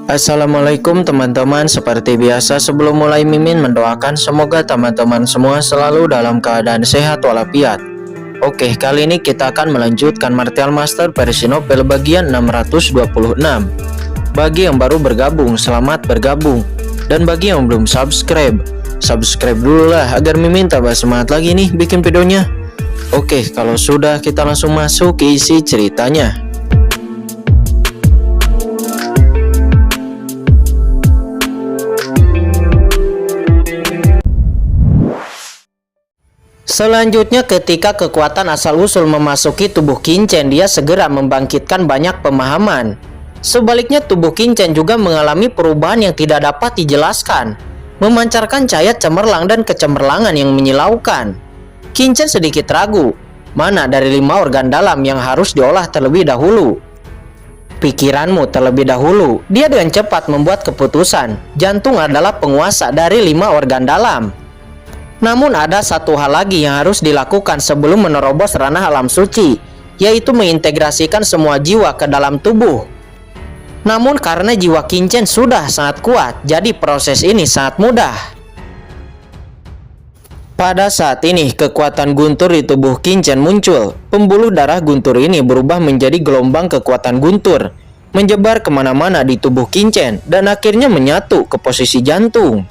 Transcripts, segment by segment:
Assalamualaikum teman-teman, seperti biasa sebelum mulai Mimin mendoakan semoga teman-teman semua selalu dalam keadaan sehat walafiat. Oke, kali ini kita akan melanjutkan Martial Master versi novel bagian 626. Bagi yang baru bergabung, selamat bergabung. Dan bagi yang belum subscribe dulu lah agar Mimin tambah semangat lagi nih bikin videonya. Oke, kalau sudah kita langsung masuk ke isi ceritanya. Selanjutnya, ketika kekuatan asal-usul memasuki tubuh Qinchen, dia segera membangkitkan banyak pemahaman. Sebaliknya, tubuh Qinchen juga mengalami perubahan yang tidak dapat dijelaskan, memancarkan cahaya cemerlang dan kecemerlangan yang menyilaukan. Qinchen sedikit ragu, mana dari 5 organ dalam yang harus diolah terlebih dahulu. Pikiranmu terlebih dahulu, dia dengan cepat membuat keputusan. Jantung adalah penguasa dari 5 organ dalam. Namun ada satu hal lagi yang harus dilakukan sebelum menerobos ranah alam suci, yaitu mengintegrasikan semua jiwa ke dalam tubuh. Namun karena jiwa Qinchen sudah sangat kuat, jadi proses ini sangat mudah. Pada saat ini, kekuatan guntur di tubuh Qinchen muncul. Pembuluh darah guntur ini berubah menjadi gelombang kekuatan guntur, menyebar kemana-mana di tubuh Qinchen, dan akhirnya menyatu ke posisi jantung.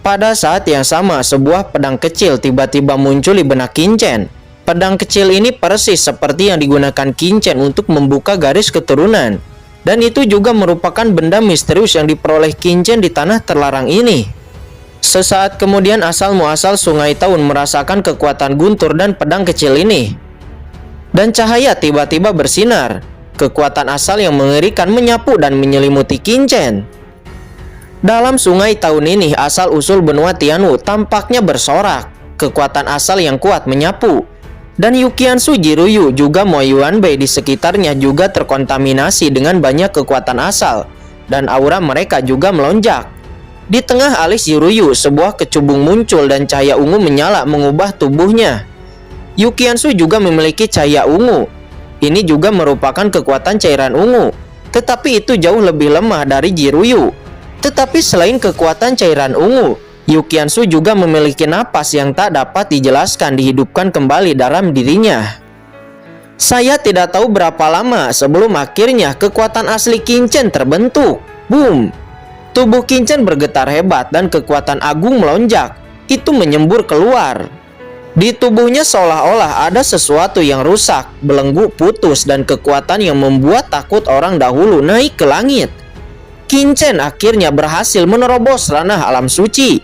Pada saat yang sama, sebuah pedang kecil tiba-tiba muncul di benak Qinchen. Pedang kecil ini persis seperti yang digunakan Qinchen untuk membuka garis keturunan. Dan itu juga merupakan benda misterius yang diperoleh Qinchen di tanah terlarang ini. Sesaat kemudian asal-muasal Sungai Taun merasakan kekuatan guntur dan pedang kecil ini. Dan cahaya tiba-tiba bersinar. Kekuatan asal yang mengerikan menyapu dan menyelimuti Qinchen. Dalam Sungai Taun ini, asal-usul benua Tianwu tampaknya bersorak. Kekuatan asal yang kuat menyapu. Dan Yuqiansu Jiruyu juga Mo Yuanbei di sekitarnya juga terkontaminasi dengan banyak kekuatan asal. Dan aura mereka juga melonjak. Di tengah alis Jiruyu, sebuah kecubung muncul dan cahaya ungu menyala mengubah tubuhnya. Yuqiansu juga memiliki cahaya ungu. Ini juga merupakan kekuatan cairan ungu. Tetapi itu jauh lebih lemah dari Jiruyu. Tetapi selain kekuatan cairan ungu, Yuqiansu juga memiliki napas yang tak dapat dijelaskan dihidupkan kembali dalam dirinya. Saya tidak tahu berapa lama sebelum akhirnya kekuatan asli Qinchen terbentuk. Boom! Tubuh Qinchen bergetar hebat dan kekuatan agung melonjak. Itu menyembur keluar. Di tubuhnya seolah-olah ada sesuatu yang rusak, belenggu putus, dan kekuatan yang membuat takut orang dahulu naik ke langit. Qinchen akhirnya berhasil menerobos ranah alam suci.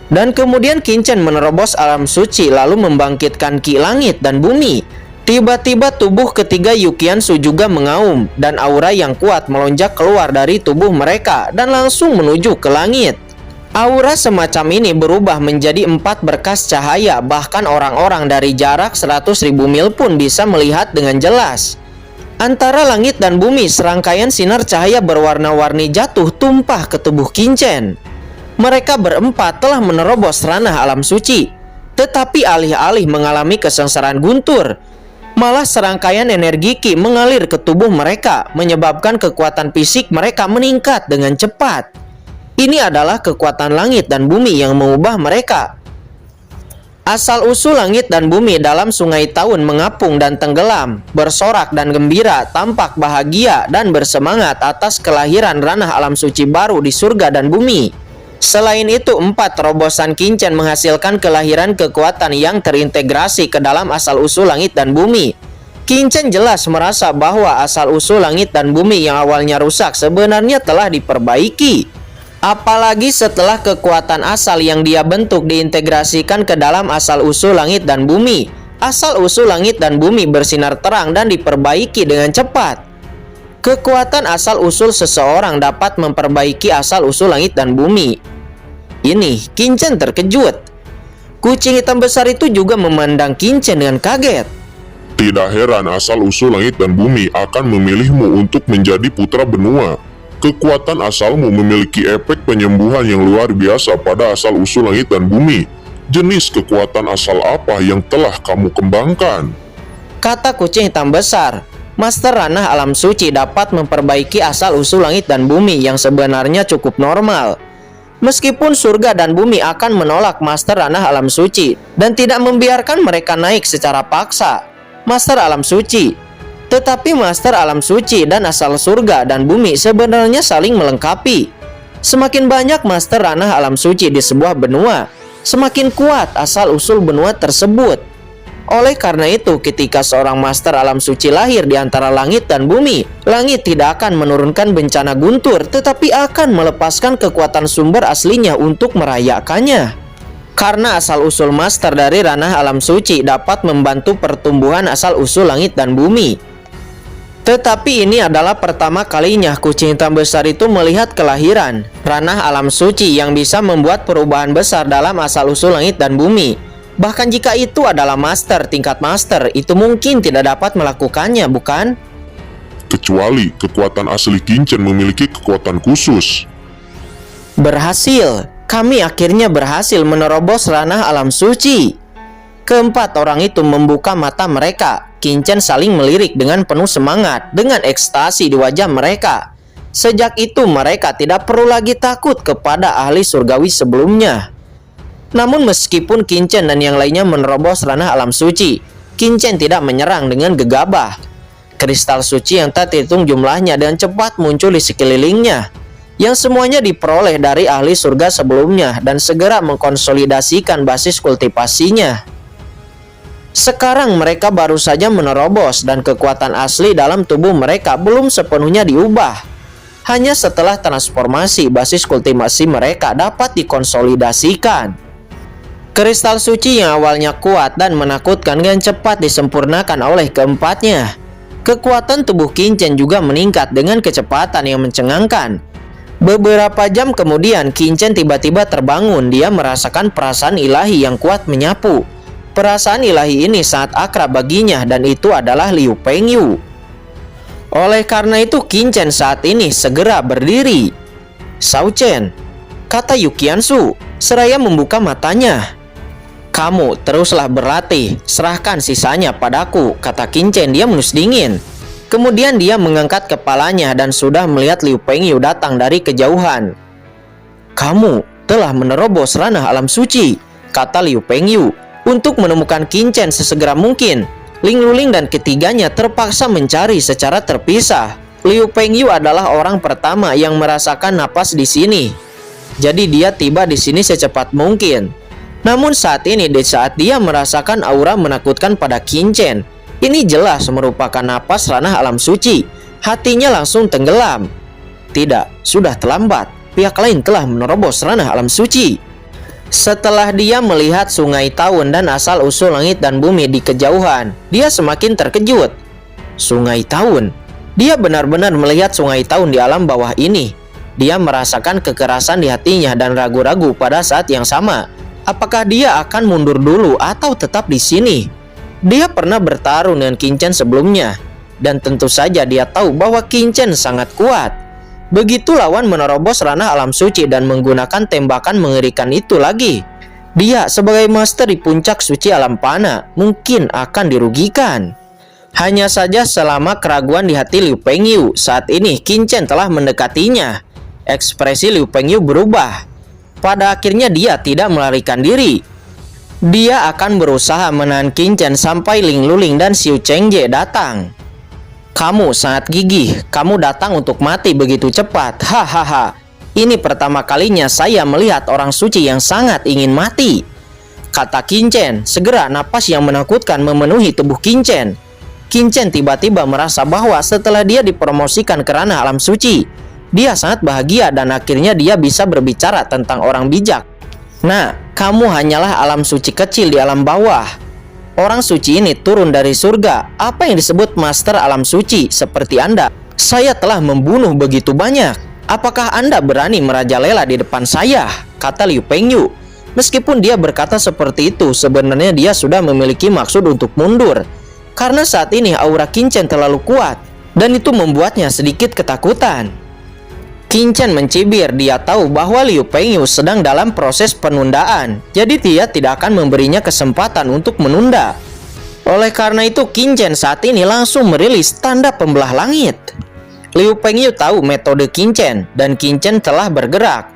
Dan kemudian Qinchen menerobos alam suci lalu membangkitkan ki langit dan bumi. Tiba-tiba tubuh ketiga Yuqiansu juga mengaum dan aura yang kuat melonjak keluar dari tubuh mereka dan langsung menuju ke langit. Aura semacam ini berubah menjadi 4 berkas cahaya, bahkan orang-orang dari jarak 100.000 mil pun bisa melihat dengan jelas. Antara langit dan bumi, serangkaian sinar cahaya berwarna-warni jatuh tumpah ke tubuh Qinchen. Mereka berempat telah menerobos ranah alam suci. Tetapi alih-alih mengalami kesengsaraan guntur, malah serangkaian energi ki mengalir ke tubuh mereka, menyebabkan kekuatan fisik mereka meningkat dengan cepat. Ini adalah kekuatan langit dan bumi yang mengubah mereka. Asal-usul langit dan bumi dalam Sungai Taun mengapung dan tenggelam, bersorak dan gembira, tampak bahagia dan bersemangat atas kelahiran ranah alam suci baru di surga dan bumi. Selain itu, 4 terobosan Qinchen menghasilkan kelahiran kekuatan yang terintegrasi ke dalam asal-usul langit dan bumi. Qinchen jelas merasa bahwa asal-usul langit dan bumi yang awalnya rusak sebenarnya telah diperbaiki. Apalagi setelah kekuatan asal yang dia bentuk diintegrasikan ke dalam asal-usul langit dan bumi. Asal-usul langit dan bumi bersinar terang dan diperbaiki dengan cepat. Kekuatan asal-usul seseorang dapat memperbaiki asal-usul langit dan bumi. Ini, Qinchen terkejut. Kucing hitam besar itu juga memandang Qinchen dengan kaget. Tidak heran asal-usul langit dan bumi akan memilihmu untuk menjadi putra benua. Kekuatan asalmu memiliki efek penyembuhan yang luar biasa pada asal-usul langit dan bumi. Jenis kekuatan asal apa yang telah kamu kembangkan? Kata kucing hitam besar. Master Ranah Alam Suci dapat memperbaiki asal-usul langit dan bumi yang sebenarnya cukup normal. Meskipun surga dan bumi akan menolak Master Ranah Alam Suci dan tidak membiarkan mereka naik secara paksa, Master Alam Suci. Tetapi Master Alam Suci dan asal surga dan bumi sebenarnya saling melengkapi. Semakin banyak Master Ranah Alam Suci di sebuah benua, semakin kuat asal-usul benua tersebut. Oleh karena itu, ketika seorang Master Alam Suci lahir di antara langit dan bumi, langit tidak akan menurunkan bencana guntur, tetapi akan melepaskan kekuatan sumber aslinya untuk merayakannya. Karena asal-usul Master dari Ranah Alam Suci dapat membantu pertumbuhan asal-usul langit dan bumi. Tetapi ini adalah pertama kalinya kucing hitam besar itu melihat kelahiran Ranah Alam Suci yang bisa membuat perubahan besar dalam asal-usul langit dan bumi. Bahkan jika itu adalah master tingkat master, itu mungkin tidak dapat melakukannya, bukan? Kecuali kekuatan asli Kincen memiliki kekuatan khusus. Berhasil, kami akhirnya berhasil menerobos Ranah Alam Suci. Keempat orang itu membuka mata mereka. Kincen saling melirik dengan penuh semangat, dengan ekstasi di wajah mereka. Sejak itu mereka tidak perlu lagi takut kepada ahli surgawi sebelumnya. Namun meskipun Kincen dan yang lainnya menerobos Ranah Alam Suci, Kincen tidak menyerang dengan gegabah. Kristal suci yang tak terhitung jumlahnya dan cepat muncul di sekelilingnya, yang semuanya diperoleh dari ahli surga sebelumnya dan segera mengkonsolidasikan basis kultivasinya. Sekarang mereka baru saja menerobos dan kekuatan asli dalam tubuh mereka belum sepenuhnya diubah. Hanya setelah transformasi basis kultivasi mereka dapat dikonsolidasikan. Kristal suci yang awalnya kuat dan menakutkan dengan cepat disempurnakan oleh keempatnya. Kekuatan tubuh Kincen juga meningkat dengan kecepatan yang mencengangkan. Beberapa jam kemudian Kincen tiba-tiba terbangun. Dia merasakan perasaan ilahi yang kuat menyapu. Perasaan ilahi ini sangat akrab baginya dan itu adalah Liu Pengyu. Oleh karena itu Kincen saat ini segera berdiri. "Shao Chen," kata Yukiansu seraya membuka matanya. "Kamu teruslah berlatih, serahkan sisanya padaku," kata Kincen. Dia menus dingin. Kemudian dia mengangkat kepalanya dan sudah melihat Liu Pengyu datang dari kejauhan. "Kamu telah menerobos Ranah Alam Suci," kata Liu Pengyu. Untuk menemukan Kincen sesegera mungkin, Ling Luling dan ketiganya terpaksa mencari secara terpisah. Liu Pengyu adalah orang pertama yang merasakan napas di sini. Jadi dia tiba di sini secepat mungkin. Namun saat ini, di saat dia merasakan aura menakutkan pada Kincen, ini jelas merupakan napas Ranah Alam Suci. Hatinya langsung tenggelam. Tidak, sudah terlambat. Pihak lain telah menerobos Ranah Alam Suci. Setelah dia melihat Sungai Tahun dan asal-usul langit dan bumi di kejauhan, dia semakin terkejut. Sungai Tahun? Dia benar-benar melihat Sungai Tahun di alam bawah ini. Dia merasakan kekerasan di hatinya dan ragu-ragu pada saat yang sama. Apakah dia akan mundur dulu atau tetap di sini? Dia pernah bertarung dengan Kincen sebelumnya, dan tentu saja dia tahu bahwa Kincen sangat kuat. Begitu lawan menerobos Ranah Alam Suci dan menggunakan tembakan mengerikan itu lagi, dia sebagai master di puncak suci alam panah mungkin akan dirugikan. Hanya saja selama keraguan di hati Liu Pengyu, saat ini Kincen telah mendekatinya. Ekspresi Liu Pengyu berubah. Pada akhirnya dia tidak melarikan diri. Dia akan berusaha menahan Kincen sampai Ling Luling dan Xiu Chengje datang. "Kamu sangat gigih, kamu datang untuk mati begitu cepat. Hahaha. Ini pertama kalinya saya melihat orang suci yang sangat ingin mati," kata Kincen. Segera napas yang menakutkan memenuhi tubuh Kincen. Kincen tiba-tiba merasa bahwa setelah dia dipromosikan ke Ranah Alam Suci, dia sangat bahagia dan akhirnya dia bisa berbicara tentang orang bijak. "Nah, kamu hanyalah alam suci kecil di alam bawah. Orang suci ini turun dari surga. Apa yang disebut master alam suci seperti Anda? Saya telah membunuh begitu banyak. Apakah Anda berani merajalela di depan saya?" kata Liu Pengyu. Meskipun dia berkata seperti itu, sebenarnya dia sudah memiliki maksud untuk mundur. Karena saat ini aura Kincen terlalu kuat, dan itu membuatnya sedikit ketakutan. Kincen mencibir. Dia tahu bahwa Liu Pengyu sedang dalam proses penundaan, jadi dia tidak akan memberinya kesempatan untuk menunda. Oleh karena itu, Qin Chen saat ini langsung merilis tanda pembelah langit. Liu Pengyu tahu metode Qin Chen dan Qin Chen telah bergerak.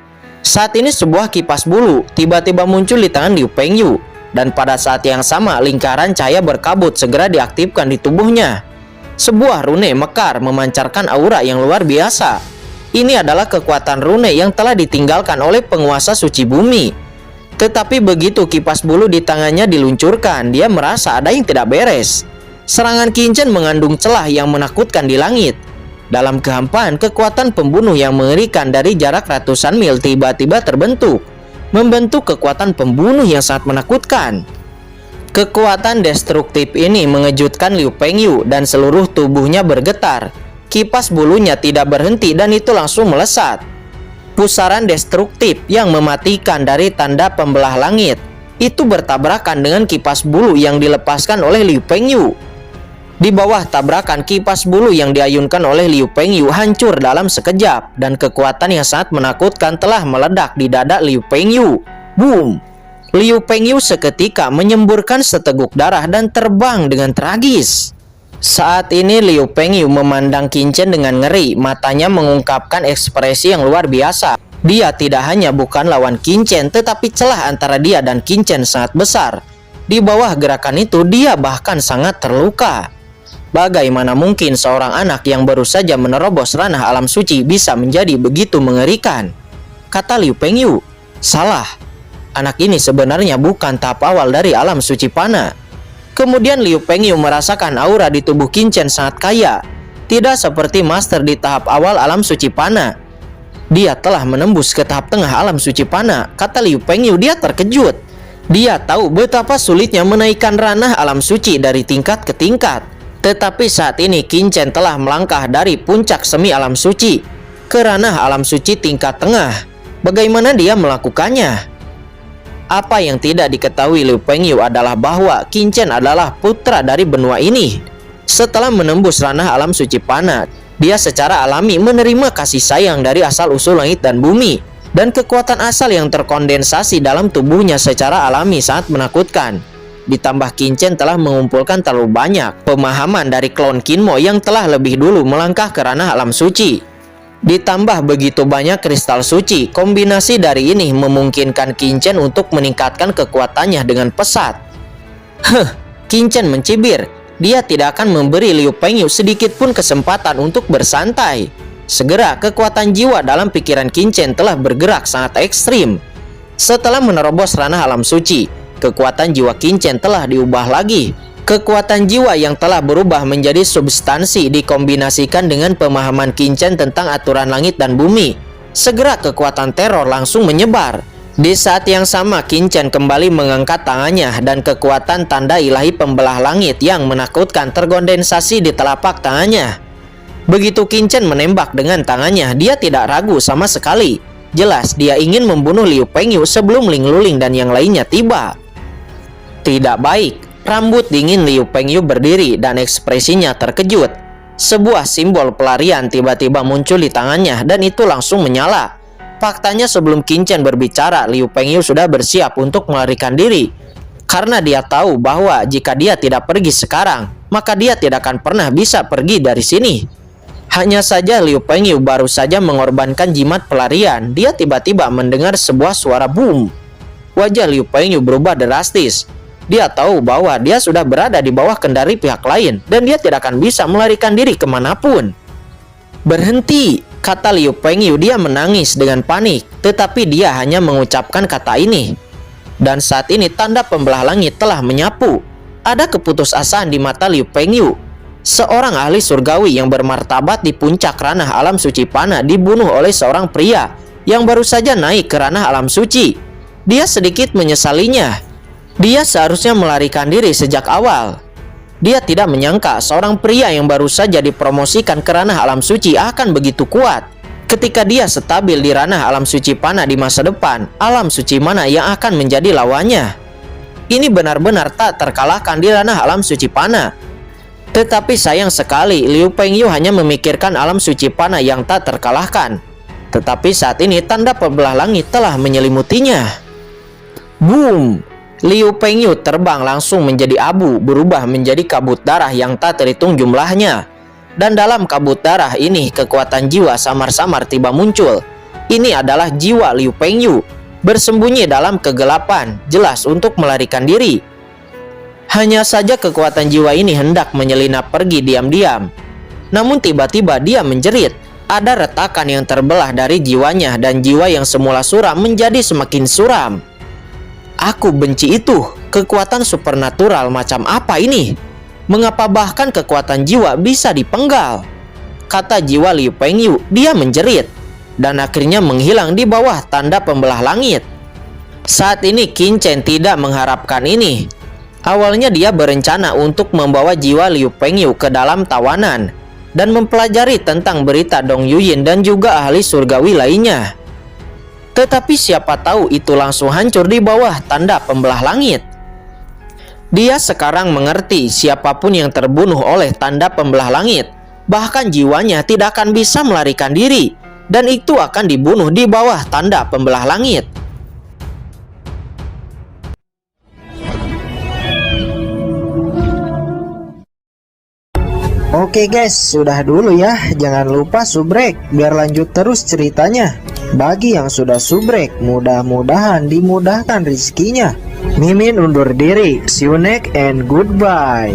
Saat ini sebuah kipas bulu tiba-tiba muncul di tangan Liu Pengyu, dan pada saat yang sama lingkaran cahaya berkabut segera diaktifkan di tubuhnya. Sebuah rune mekar memancarkan aura yang luar biasa. Ini adalah kekuatan rune yang telah ditinggalkan oleh penguasa suci bumi. Tetapi begitu kipas bulu di tangannya diluncurkan, dia merasa ada yang tidak beres. Serangan Qin Chen mengandung celah yang menakutkan di langit. Dalam kehampaan, kekuatan pembunuh yang mengerikan dari jarak ratusan mil tiba-tiba terbentuk, membentuk kekuatan pembunuh yang sangat menakutkan. Kekuatan destruktif ini mengejutkan Liu Pengyu dan seluruh tubuhnya bergetar. Kipas bulunya tidak berhenti dan itu langsung melesat. Pusaran destruktif yang mematikan dari tanda pembelah langit itu bertabrakan dengan kipas bulu yang dilepaskan oleh Liu Pengyu. Di bawah tabrakan, kipas bulu yang diayunkan oleh Liu Pengyu hancur dalam sekejap dan kekuatan yang sangat menakutkan telah meledak di dada Liu Pengyu. Boom! Liu Pengyu seketika menyemburkan seteguk darah dan terbang dengan tragis. Saat ini Liu Pengyu memandang Qin Chen dengan ngeri, matanya mengungkapkan ekspresi yang luar biasa. Dia tidak hanya bukan lawan Qin Chen, tetapi celah antara dia dan Qin Chen sangat besar. Di bawah gerakan itu, dia bahkan sangat terluka. Bagaimana mungkin seorang anak yang baru saja menerobos ranah alam suci bisa menjadi begitu mengerikan? Kata Liu Pengyu. Salah. Anak ini sebenarnya bukan tahap awal dari alam suci panah. Kemudian Liu Pengyu merasakan aura di tubuh Qin Chen sangat kaya. Tidak seperti master di tahap awal alam suci panah. Dia telah menembus ke tahap tengah alam suci panah. Kata Liu Pengyu, dia terkejut. Dia tahu betapa sulitnya menaikkan ranah alam suci dari tingkat ke tingkat. Tetapi saat ini Qin Chen telah melangkah dari puncak semi alam suci ke ranah alam suci tingkat tengah. Bagaimana dia melakukannya? Apa yang tidak diketahui Liu Pengyu adalah bahwa Qin Chen adalah putra dari benua ini. Setelah menembus ranah alam suci panah, dia secara alami menerima kasih sayang dari asal-usul langit dan bumi. Dan kekuatan asal yang terkondensasi dalam tubuhnya secara alami sangat menakutkan. Ditambah Qin Chen telah mengumpulkan terlalu banyak pemahaman dari klon Qin Mo yang telah lebih dulu melangkah ke ranah alam suci. Ditambah begitu banyak kristal suci, kombinasi dari ini memungkinkan Qin Chen untuk meningkatkan kekuatannya dengan pesat. Qin Chen mencibir. Dia tidak akan memberi Liu Pengyu sedikit pun kesempatan untuk bersantai. Segera kekuatan jiwa dalam pikiran Qin Chen telah bergerak sangat ekstrim. Setelah menerobos ranah alam suci, kekuatan jiwa Qin Chen telah diubah lagi. Kekuatan jiwa yang telah berubah menjadi substansi dikombinasikan dengan pemahaman Qin Chen tentang aturan langit dan bumi. Segera kekuatan teror langsung menyebar. Di saat yang sama, Qin Chen kembali mengangkat tangannya dan kekuatan tanda ilahi pembelah langit yang menakutkan terkondensasi di telapak tangannya. Begitu Qin Chen menembak dengan tangannya, dia tidak ragu sama sekali. Jelas dia ingin membunuh Liu Pengyu sebelum Ling Luling dan yang lainnya tiba. Tidak baik. Rambut dingin Liu Pengyu berdiri dan ekspresinya terkejut. Sebuah simbol pelarian tiba-tiba muncul di tangannya dan itu langsung menyala. Faktanya sebelum Qin Chen berbicara, Liu Pengyu sudah bersiap untuk melarikan diri. Karena dia tahu bahwa jika dia tidak pergi sekarang, maka dia tidak akan pernah bisa pergi dari sini. Hanya saja Liu Pengyu baru saja mengorbankan jimat pelarian, dia tiba-tiba mendengar sebuah suara boom. Wajah Liu Pengyu berubah drastis. Dia tahu bahwa dia sudah berada di bawah kendali pihak lain dan dia tidak akan bisa melarikan diri kemanapun. Berhenti, kata Liu Pengyu. Dia menangis dengan panik, tetapi dia hanya mengucapkan kata ini. Dan saat ini tanda pembelah langit telah menyapu. Ada keputusasaan di mata Liu Pengyu. Seorang ahli surgawi yang bermartabat di puncak ranah alam suci panah dibunuh oleh seorang pria yang baru saja naik ke ranah alam suci. Dia sedikit menyesalinya. Dia seharusnya melarikan diri sejak awal. Dia tidak menyangka seorang pria yang baru saja dipromosikan ke ranah alam suci akan begitu kuat. Ketika dia stabil di ranah alam suci panah di masa depan, alam suci mana yang akan menjadi lawannya? Ini benar-benar tak terkalahkan di ranah alam suci panah. Tetapi sayang sekali, Liu Pengyu hanya memikirkan alam suci panah yang tak terkalahkan. Tetapi saat ini tanda pembelah langit telah menyelimutinya. Boom! Liu Pengyu terbang langsung menjadi abu, berubah menjadi kabut darah yang tak terhitung jumlahnya. Dan dalam kabut darah ini kekuatan jiwa samar-samar tiba muncul. Ini adalah jiwa Liu Pengyu, bersembunyi dalam kegelapan, jelas untuk melarikan diri. Hanya saja kekuatan jiwa ini hendak menyelinap pergi diam-diam. Namun tiba-tiba dia menjerit. Ada retakan yang terbelah dari jiwanya dan jiwa yang semula suram menjadi semakin suram. Aku benci itu. Kekuatan supernatural macam apa ini? Mengapa bahkan kekuatan jiwa bisa dipenggal? Kata jiwa Liu Pengyu. Dia menjerit dan akhirnya menghilang di bawah tanda pembelah langit. Saat ini Qin Chen tidak mengharapkan ini. Awalnya dia berencana untuk membawa jiwa Liu Pengyu ke dalam tawanan dan mempelajari tentang berita Dong Yuyin dan juga ahli surgawi lainnya. Tetapi siapa tahu itu langsung hancur di bawah tanda pembelah langit. Dia sekarang mengerti siapapun yang terbunuh oleh tanda pembelah langit, bahkan jiwanya tidak akan bisa melarikan diri, dan itu akan dibunuh di bawah tanda pembelah langit. Oke guys, sudah dulu ya. Jangan lupa subrek biar lanjut terus ceritanya. Bagi yang sudah subrek, mudah-mudahan dimudahkan rezekinya. Mimin undur diri. See you next and goodbye.